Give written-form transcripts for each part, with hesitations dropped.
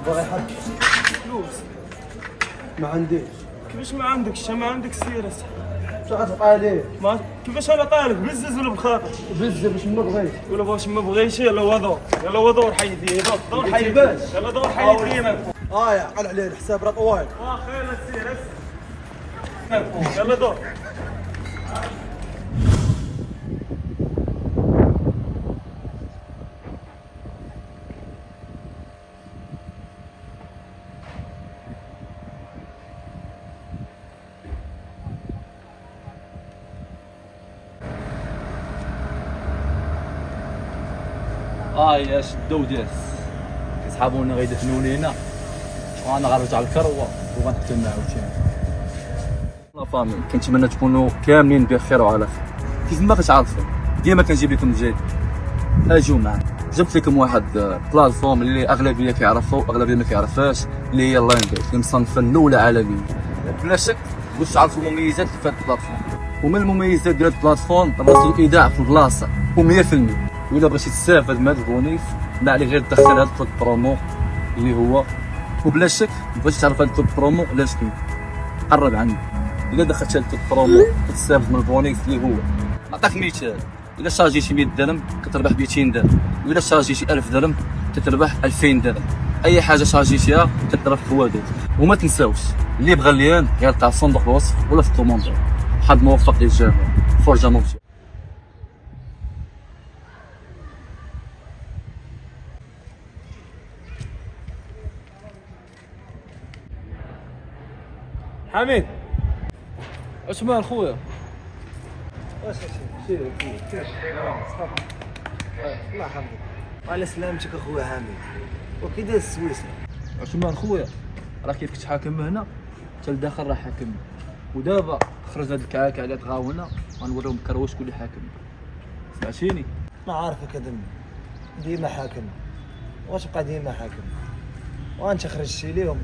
باغي حد فلوس. ما عنديش. كيفاش ما عندكش؟ ما عندك سيرة. شحال تبقى ليه؟ ما كيفاش انا طالب بزز ولا بخاطر؟ بزاف باش ما بغيتش. ولا باش ما بغيتش. يلا هو دور، يلا هو دور حيد لي، دور حيد لي. يلا دور حيد لي. يا عقل عليه الحساب راه طوال. خير سير. يلا دور. يا شدو دياس كيصحابونا غيدفنوني هنا وانا غنرجع للكروه وغنقتل عاوتاني. لا فامي كنتمنى تكونوا كاملين بخير وعلى خير. كيف ما كتعرفوا ديما كنجيب لكم الجديد. اجيو معنا، جبت لكم واحد بلاتفورم اللي اغلبيه كيعرفوا واغلبيه ما كيعرفهاش، اللي هي لاين بيت اللي مصنفه الاولى عالميا. بلا شك باش تعرفوا المميزات اللي في هذا البلاتفورم. ومن المميزات ديال البلاتفورم راسو الايداع في البلاصه و100%. وإلا بغيتي تستافد من هذا البونيس ما عليك غير تدخل هذا الكود برومو اللي هو، وبلا شك بغيتي تعرف هذا الكود برومو علاش كاين قرب عندي. إلا دخلت هذا الكود برومو كتستافد من البونيس اللي هو، نعطيك مثال، إلا شارجيتي 100 درهم كتربح 200 درهم، وإلا شارجيتي 1000 درهم كتربح 2000 درهم. أي حاجة شارجيتيها كتربح فوائد. وما تنساوش اللي بغى اللين يلقى في صندوق الوصف ولا في الكومونتير. حظ موفق للجميع. فرجة ممتعة. حميد اش مال خويا؟ واش سير كيفاش صافي؟ الله يحفظك. وعلى سلامتك اخويا حميد. وكي داير السويسرا؟ اش مال خويا؟ راه كيف كنت حاكم هنا حتى لداخل راه حاكم، ودابا خرج هاد الكعاك على تغاونا غنوريهم الكروه شكون اللي حاكم. سمعتيني؟ ما عارفك ادم ديما حاكم، واش بقى ديما حاكم، وانت خرجتي ليهم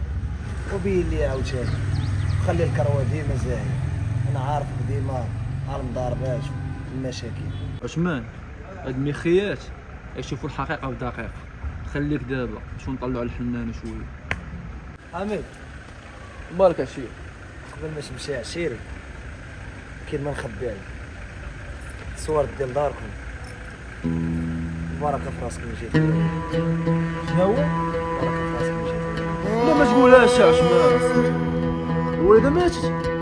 وبين لي عاوتاني خلي الكروه ديما زاهيه. انا عارفك ديما على المضاربات والمشاكل. عثمان هاد المخيات يشوفوا الحقيقه والدقيقه. خليك دابا باش نطلعوا الحنان شويه. حميد بارك الشيخ. قبل ما تمشي عشيري كاين ما نخبي عليك، الصور ديال داركم بركه في راسك من جيت. شنو هو؟ بركه في راسك من جيت. لا ما تقولهاش يا عثمان، الوالده ماتت.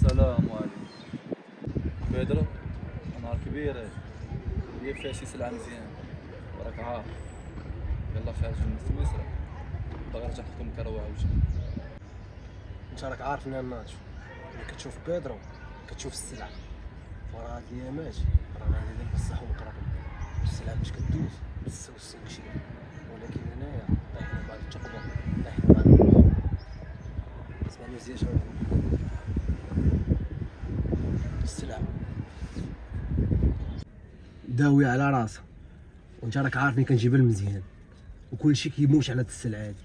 السلام عليكم. بيدرو نهار كبير هي فيها شي سلعه مزيان وراك عارف. يلا خارج من سويسرا باغي نرجع نحكم كروه عاوتاني. انت راك عارفني الناضج، ملي كتشوف بيدرو كتشوف السلعه. ورا هاد الايامات راه غادي ندير بصح ومقرب السلعه باش كدوز بالسوس وكشي. ولكن هنايا طيحنا بعد التقبه، طيحنا بعد البحر. اسمع مزيان شنو السلعه داوي على راسها، وانت راك عارفني كنجيب المزيان وكل شيء كيموش على هاد السلعه هادي.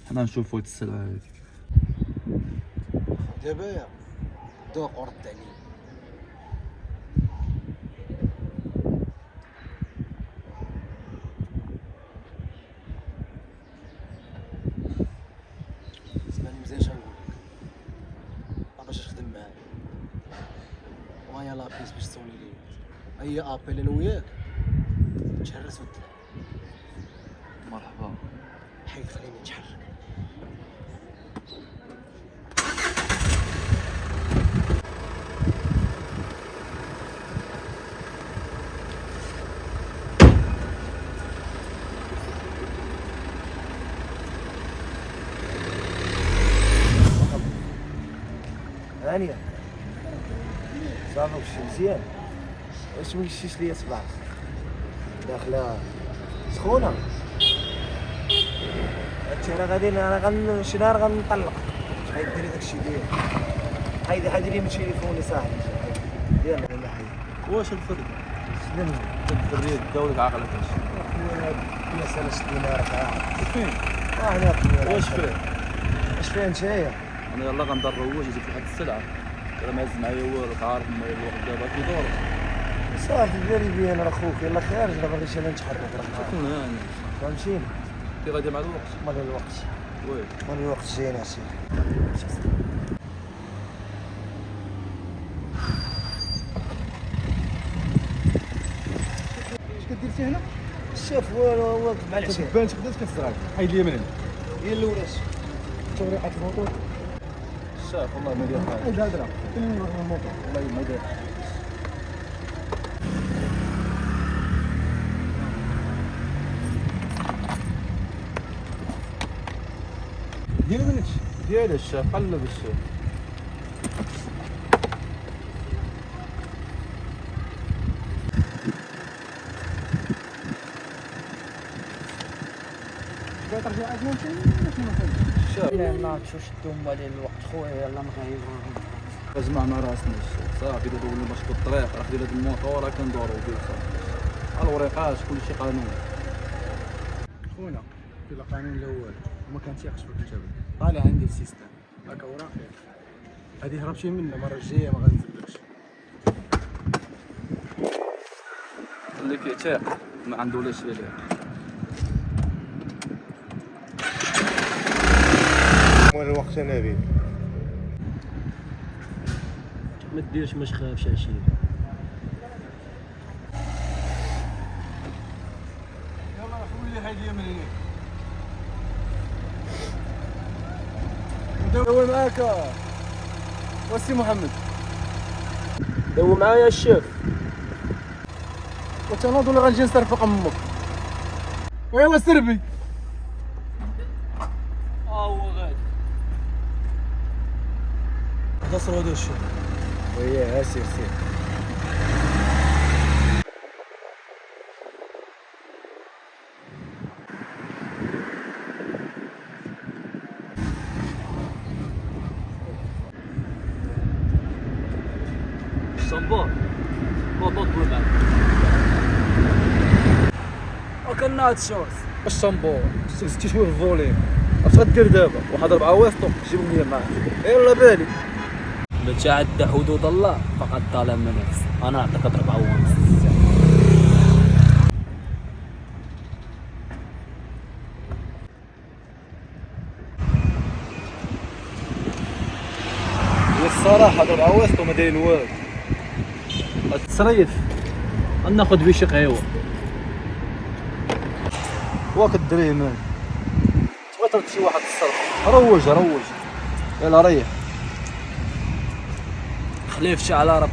حنا نشوفو هاد السلعه هادي. دابا ذوق ورد عليا. حيت باش تصوني لي اي ابل انا وياك تهرس وتطلع. مرحبا. حيت خليني نتحرك. هانية صافي وشي مزيان. واش مشيتيش ليا صباح داخله سخونه؟ هادشي انا غادي انا شي نهار غنطلق. حيد ديري داكشي ديالك. حيدي لي من تليفوني صاحبي. يلا يلا حيد. واش الفرق؟ سلم الدريه داولك عقلك يا سلام 60 دينار فين؟ هنا واش فيه؟ واش فيه نتايا؟ انا يلا غندروج يجيك واحد السلعه راه ما هز معايا والو كعارف الوقت دابا كيدور. صافي ديري بيا انا اخوك يلا خارج راه باغيش انا نتحرك راه شكون هاني؟ فهمتيني؟ كي غادي مع الوقت؟ مال الوقت وي مال الوقت جاينا سيدي. اش كدير فيه هنا؟ شوف هو مع العشاء بانت بدات كتزرع. حيد لي من هنا. هي الاوراش توريقات الموطور. شاف والله ما داير حاجه. حيد هادرا. فين الموطور؟ والله ما داير. ديالي منك. ديال الشاف قلب الشاف. بغيت ترجع عندنا نمشي. شاف لا تشوف شدوا مالي الوقت خويا يلا نغيبوا. جمعنا راسنا الشاف صافي دابا ولينا باش الطريق راه خدينا هاد الموطور راه كندورو بيه صافي. الوريقات كلشي قانون. خونا في القانون الاول وما كنتيقش فيك انت طالع عندي السيستم هكا وراقي هادي هربتي منه المره الجايه ما غنزبدكش. اللي فيه تاق ما عنده لا شي ليه. مال الوقت انا بيه ما ديرش ما تخافش عشيري. يلا خولي هاي اليمين هنا. ندور معاك وسي محمد. دو معايا الشيف. وتناض ولا غنجي نسترفق امك. ويلا سربي. هو غادي. تصروا هذا الشيء. وياه سير سير. الصنبور موطور بالماء. وكنا هاد الشوز. الصنبور زدتي شويه في الفوليم. اش غدير دابا؟ واحد 4 وسطو جيبهم ليا معاك. يلا بالي. متى عدى حدود الله فقد ظلم نفسه. انا اعطيك اضرب عوان. الصراحه ضرب عواسط وما دايرين والو. التصريف ناخذ بيه شي قهوه. واك الدريه مان. تبغي ترد شي واحد الصرف. روج روج. يلا ريح. خليفش على ربك.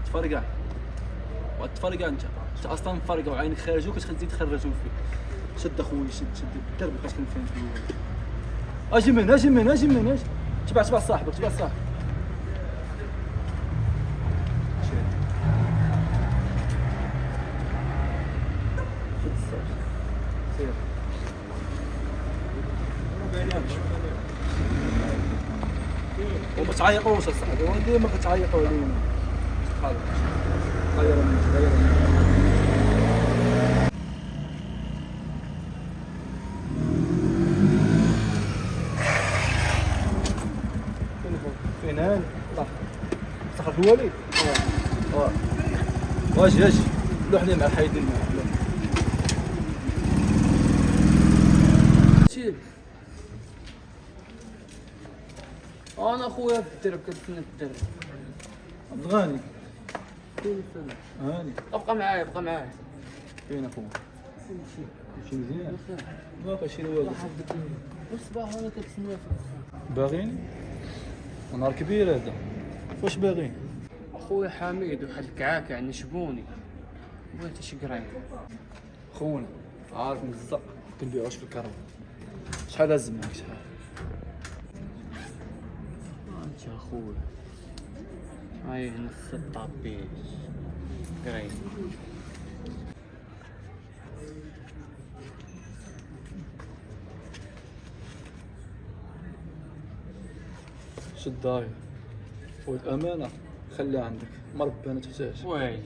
تفرقع وتفرقع انت اصلا مفرقع وعينك خارجه وكتزيد تخرجوا فيك. شد اخويا شد الدرب بقيت كنفهم في الاول. اجي من اجي من اجي من اجي. تبع صاحبك تبع صاحبك. سير وما تعيقوش اصاحبي. ديما كتعيقوا علينا. حاضر غير غير فين هاني؟ صح الوليد. واجي لوحدي مع الحيدين معاه. شيل انا اخويا في الدرب كنتسنى في الدرب. عبد الغني فين الفن؟ هاني ابقى معايا فين اخويا؟ شي مزيان باقي شي والو الصباح وانا كنتسنى باغيني نهار كبير هذا واش باغين اخويا حميد وحد الكعاك يعني شبوني بغيت شي قرايه. خونا عارف مزق كنبيعوش في الكرم شحال هز معاك شحال انت اخويا هاي نص الطابيش قرايه. شد هاي والامانه خليها عندك مربى ما تحتاج. ويلي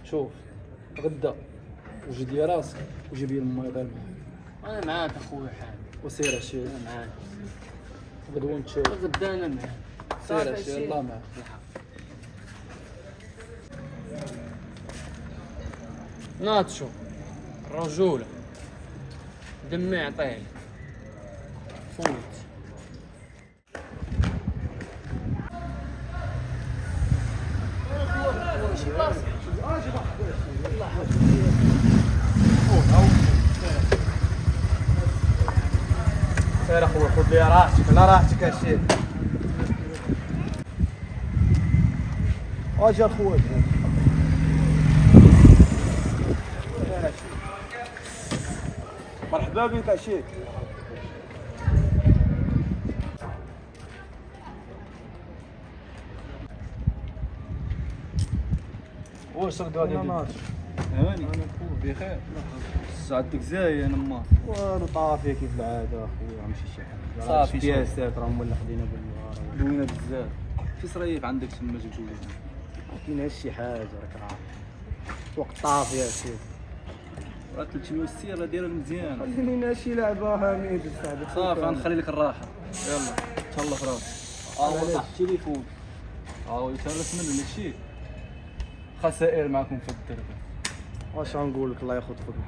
شوف غدا وجد يا راسك وجيب لي الماء غير معاك انا معاك اخويا حامد وسير هادشي انا معاك غدوه نتشوف غدا انا معاك سير هادشي الله معاك. ناتشو رجولة دمي عطيه فوت. سير اخويا خذ لي راحتك على راحتك هالشي. اجي اخويا مرحبا بك عشيك. واش راك غادي هاني بخير سعدتك زاي انا ما والو طافيه كيف العاده اخويا ماشي شي حاجه صافي بياسات راهم ولا خدينا بالنهار دوينا بزاف في صريف عندك تما جبتو لي ما كايناش شي حاجه راك عارف وقت طافيه سيدي. راه 360 راه دايره مزيان. خلينا شي لعبه حميد صافي غنخلي لك الراحه يلا تهلا في راسك. هو طاح التليفون يتهرس منه ماشي خسائر معكم في الدرب. واش غنقول لك الله ياخذ فضلك.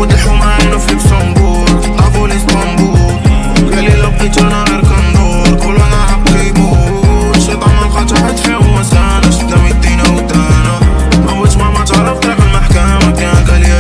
وضحوا معايا انه في لوكسمبورغ افول اسطنبول قال لي لو بقيت انا غير كندور كل انا حقي يموت الشيطان ما لقى حد فيه وسانا شدا مدينا ودانا موت ماما تعرف طريق المحكمة كان قال لي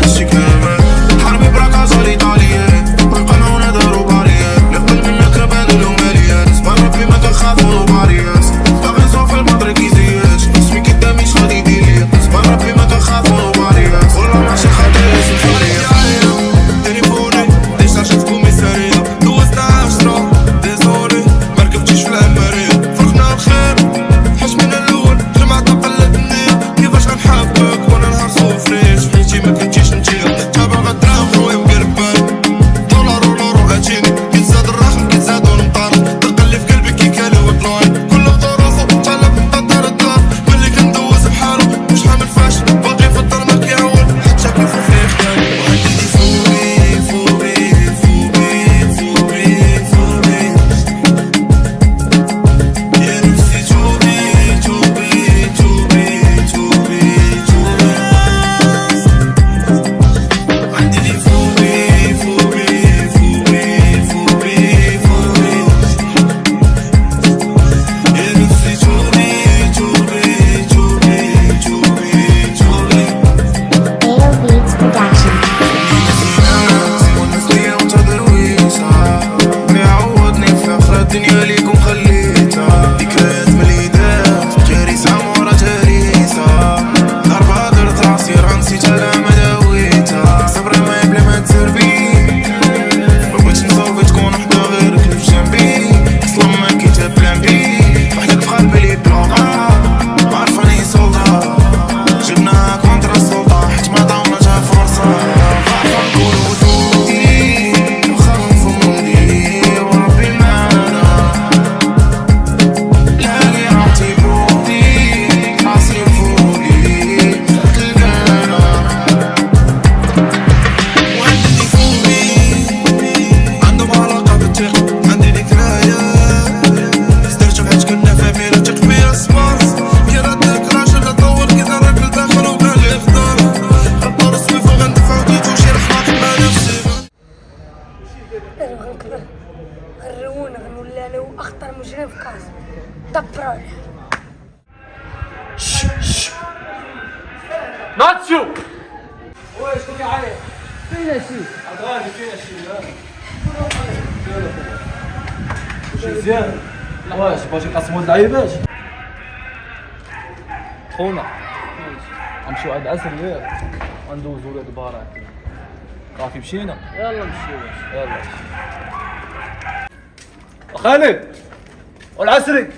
غنقدر غنرون غنولي انا واخطر مجرم في كازا. دبروا عليه. ناتشو واش كنتي عايق؟ فين شي غادي فيها شي مزيان. واش باغي نقسموا اللعيبات خونا غنمشيو عند العسل ياك غندوزو ولاد البارات صافي مشينا يلا نمشيو. يلا خالد والعسري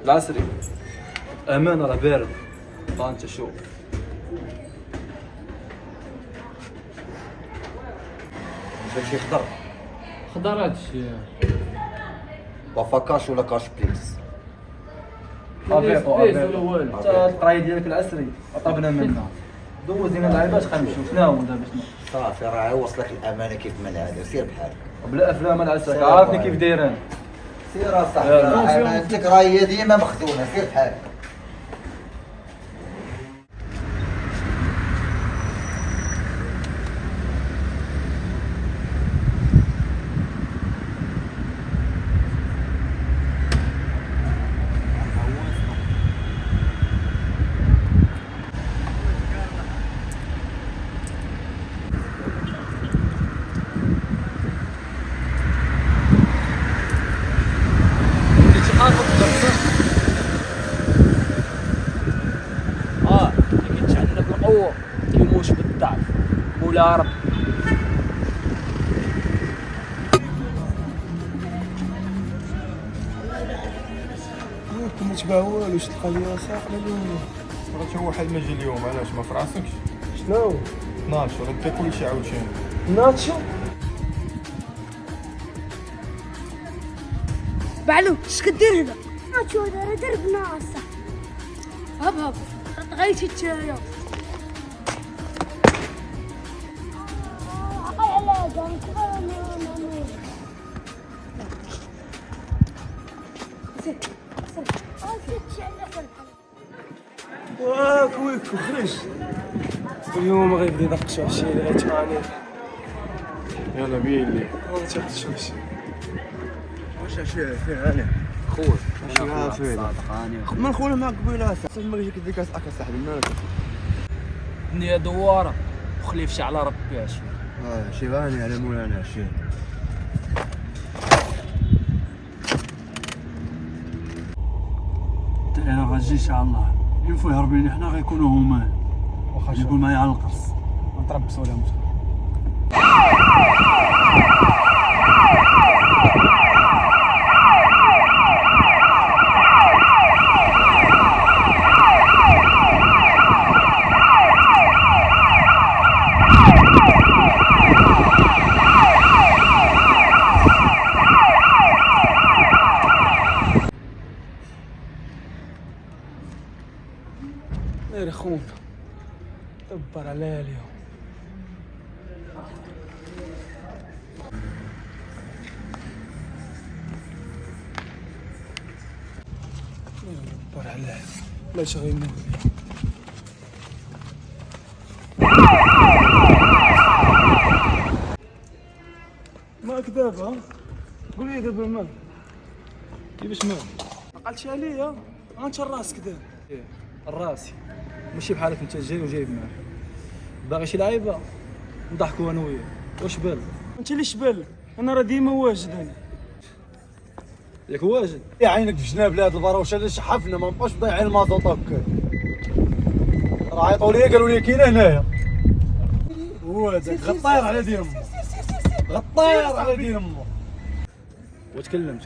العسري امان راه بارد انت شوف شي خضر خضر هادشي وافا كاش ولا كاش بليكس افيكو ولا والو. انت القرايه ديالك العسري طابنا منها دوزينا اللعيبات غنمشيو شنو هو دابا شنو صافي راه وصلك الامانه كيف ما العاده سير بحالك بلا افلام العسري عارفني كيف دايرين سير اصاحبي امانتك راه هي ديما مخدومه سير بحالك اللي كيتعنى بالقوه كيموت بالضعف مولا رب. كنت متبع والو شي تلقى لي ساقله اليوم. راه هو حل ما جا اليوم علاش ما فراسكش شنو؟ ناضش ولا تاكل شي عاوتاني ناتشو بعلو اش كدير هنا؟ ناتشو هذا درب ناقصه. هب غيتي تايا. واك ويكو خرج. اليوم غيبدا يدق شوشي اللي غيتقاني. يلا بين لي غنتاخد شوشي. واش عشيه فين انا خويا ماشي عارفين من خونا معك قبيله صافي ما جاك ديك كاس اكل صاحبي مالك الدنيا دواره وخليفش على ربي عشي. شي غاني على مولانا شي انا غنجي ان شاء الله ينفو هربين حنا غيكونوا هما يقول معايا على القرص نتربصوا لهم غير خونا دبر عليا اليوم. دبر عليا علاش غيموت. ماك دابا قول لي دابا مال كيفاش مال ما قالتش عليا انت راسك دابا الراسي ماشي بحالك انت جاي وجايب معاك باغي شي لعيبه نضحكوا انا وياك واش بال انت اللي شبال انا راه ديما واجد انا. ياك واجد يا عينك في جناب هاد الفراوشه اللي شحفنا ما نبقاوش ضايعين المازوط هكا راه عيطوا لي قالوا لي كاين هنايا هو هذاك غطاير على دين امه غطاير على دين امه وتكلم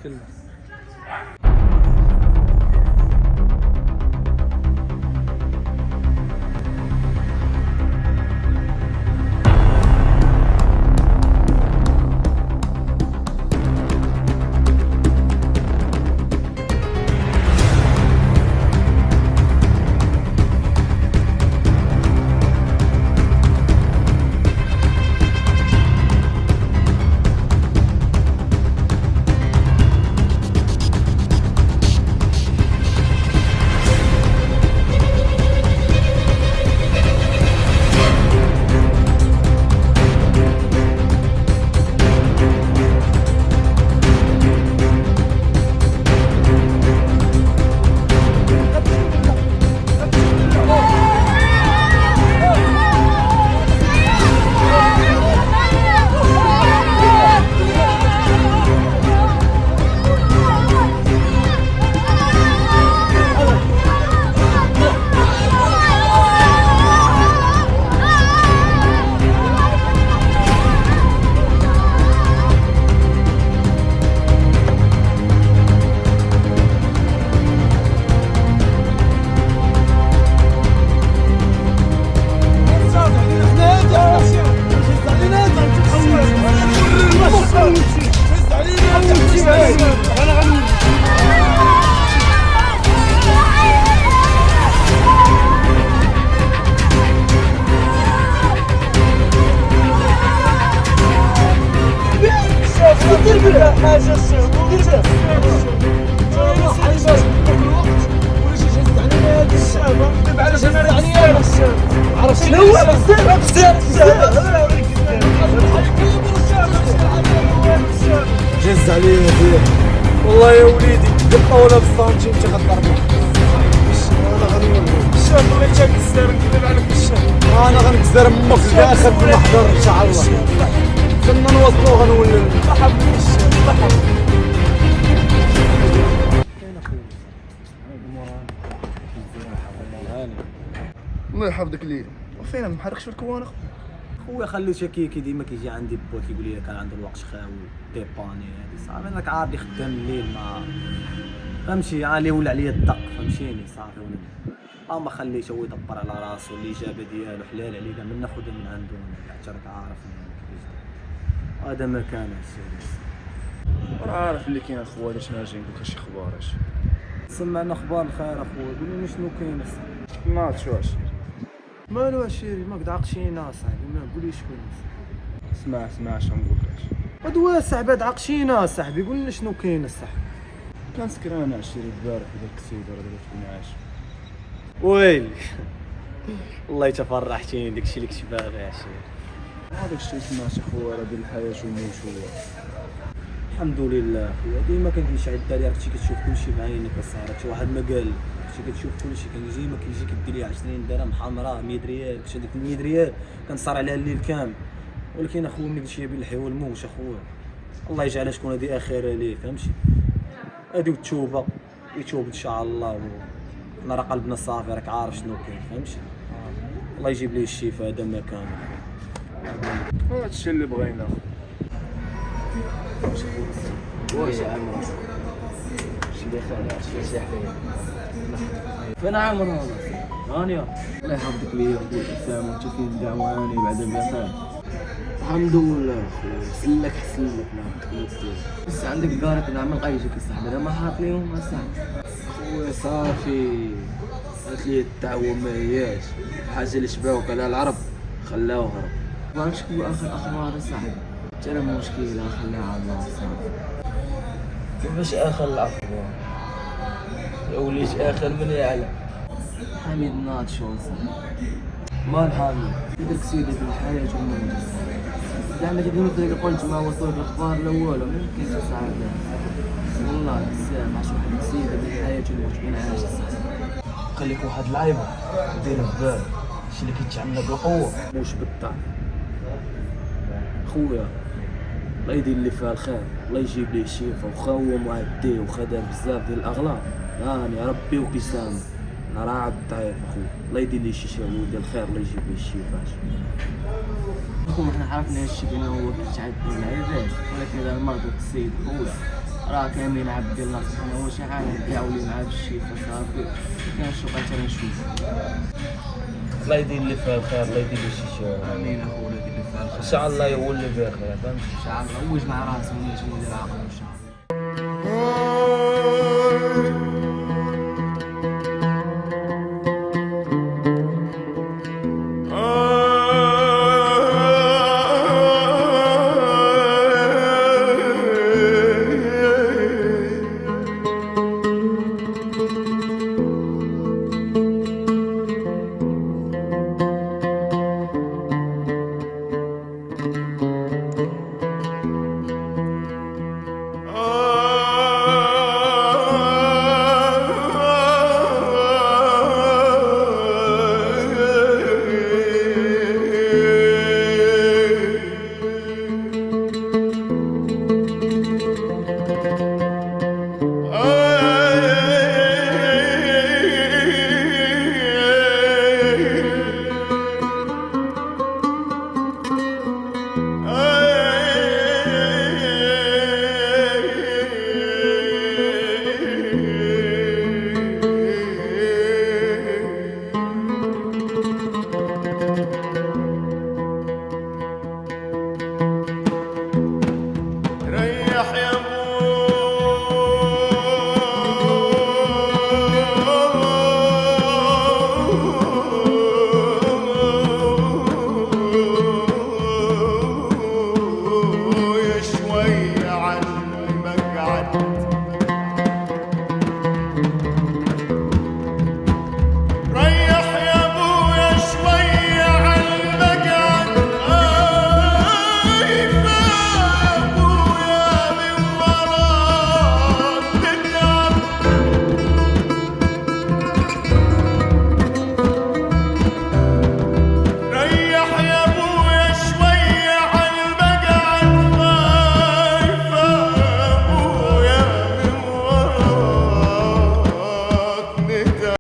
عرفت شنو هو جز عليه يا خويا والله يا وليدي بالطاوله بالسنتيم انت غتضربو انا غنولي الشاب الله يجاك الزهر نكذب عليك الشاب انا غنكزر امك في الاخر في المحضر ان شاء الله كنا نوصلو غنولي مرحبا بالشاب مرحبا الله يحفظك ليل وفين ما محرقش في الكوانخ خويا خلو شكيكي ديما كيجي عندي بوت كيقول لي كان عنده الوقت خاوي ديباني هادي صافي انا عارف اللي خدام الليل ما فهمتي عالي ولا عليا الدق فهمتيني صافي ونبدا ما خليش هو يدبر على راسو الاجابه ديالو حلال عليك من ناخذها من عنده حتى راك عارف هذا ما كان السيريس راه عارف اللي كاين اخويا علاش ناجي نقول لك شي اخبار اش سمعنا اخبار الخير اخويا قول لنا شنو كاين ناض شو اش مالو عشيري ماك عقشينا صاحبي ما قولي شكون اسمع اش نقول لك ادوا صاحبي عقشينا صاحبي قول لنا شنو كاين الصاحبي كان سكران عشيري البارح بداك السيد راه دابا تكون عايش ويلي والله تفرحتيني داكشي اللي كنت باغي يا عشيري هذاك الشيء سمعت اخويا راه ديال الحياه والموت هو الحمد لله خويا ديما كنمشي عند الدراري عرفتي كتشوف كلشي بعينك الصراحه حتى واحد ما قال عرفتي كتشوف كلشي كان ديما كيجي كدير لي 20 درهم حمراء 100 ريال كنت هذيك 100 ريال كنصار عليها الليل كامل ولكن اخويا ملي قلتي بالحي والموت اخويا الله يجعلها تكون هذه اخره ليه فهمتي هذه والتوبه يتوب ان شاء الله حنا راه قلبنا صافي راك عارف شنو كاين فهمتي الله يجيب ليه الشفاء هذا ما كان هذا الشيء اللي بغينا واش عمرو شي دخل شي حليب فين عمرو هانيا الله يحفظك ليا خويا سام وانت فين الدعوه هاني بعد بخير الحمد لله خويا سلك حسلك معاك بس عندك قارك نعمل قيجك الصاحبي انا ما حاط ليهم اصاحبي خويا صافي قالت لي الدعوه ما هياش الحاجه اللي شباوك على العرب خلاوه هرب ما نشكو اخر اخبار صاحبي انا مشكله خليها على الله صافي كيفاش اخر الاخبار يا وليش اخر من يعلم حميد ناض شو مال حميد يدرك سيدي في الحياه والموت زعما كيف مثل قلت ما وصلت الاخبار الاولى ممكن تساعد والله بزاف عاش واحد سيدي في الحياه والموت بين عاش خليك واحد العيبه دير في بالك شي اللي كيتعمل بالقوه موش بالطعم خويا الله يدير اللي فيها الخير الله يجيب ليه الشفاء وخا هو معدي وخدم بزاف ديال الاغلاط راني ربي وكيسامح انا راه عبد ضعيف اخويا الله يدير ليه شي شي ديال الخير الله يجيب ليه الشفاء اخويا حنا عرفنا هادشي بان هو كيتعدى العباد ولكن اذا المرض السيد خويا راه كاملين عبد الله سبحانه وتعالى يدعوا لي معاه بالشفاء صافي كاين شي بقيت انا نشوف الله يدير اللي فيها الخير الله يدير ليه شي شي امين اخويا ان شاء الله يولي بخير فهمت ان شاء الله ويج مع راسه ولا تولي العقل ان شاء الله